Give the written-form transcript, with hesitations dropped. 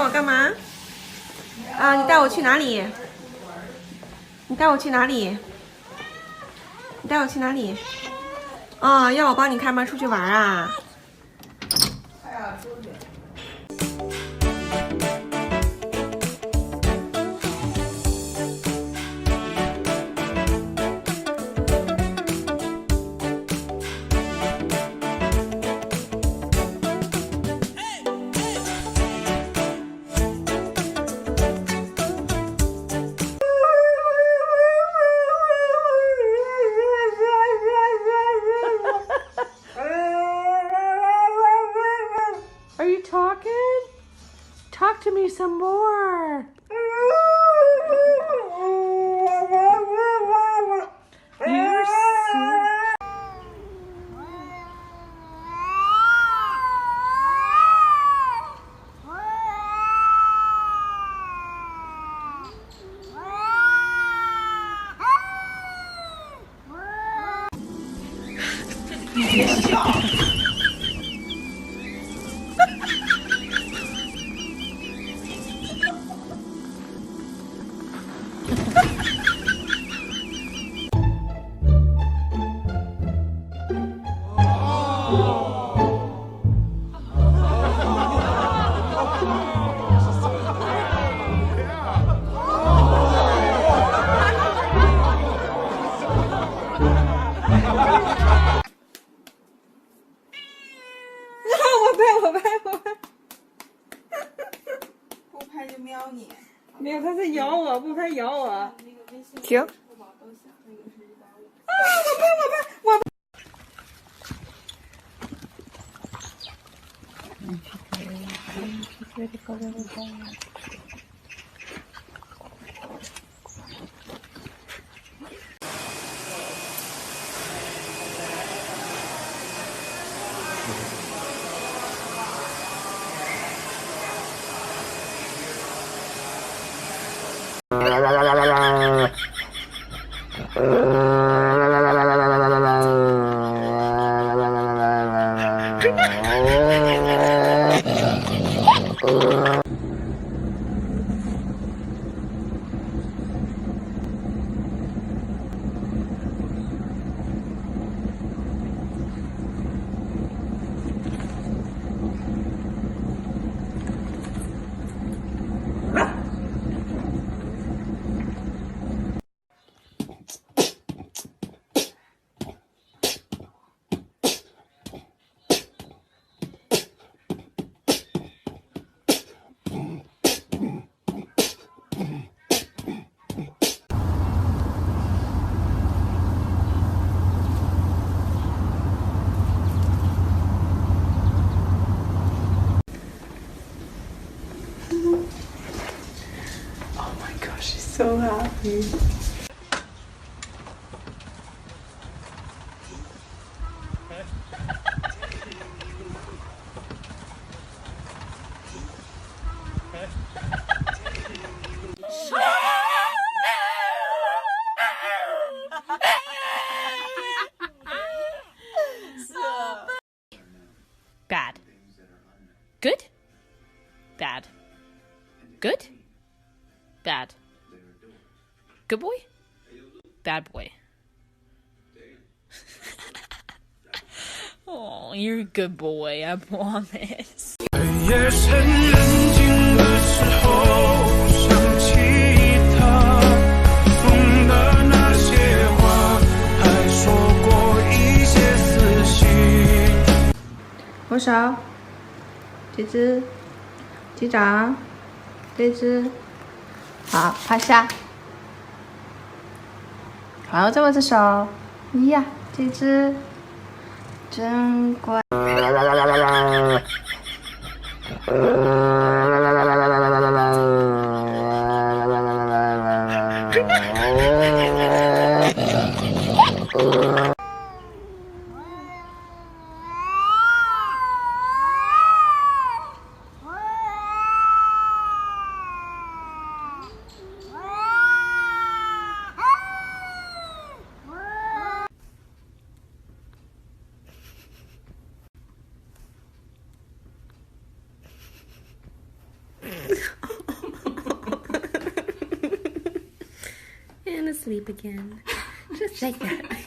我干嘛？啊，你带我去哪里？你带我去哪里？你带我去哪里？啊，要我帮你开门出去玩啊？Are you talking? Talk to me some more. You're so...我拍。不拍就瞄你。没有，他在咬我，不拍咬我。停。啊！我拍。So happy. Bad. Good? Bad. Good? Bad. Good boy? Bad boy. Oh, you're a good boy, I promise. 夜深人静的时候，想起他送的那些话，还说过一些死心。握手，这只，击掌，这只，好，趴下。好，再握只手，呀，这只，真乖。And asleep again. Just like that.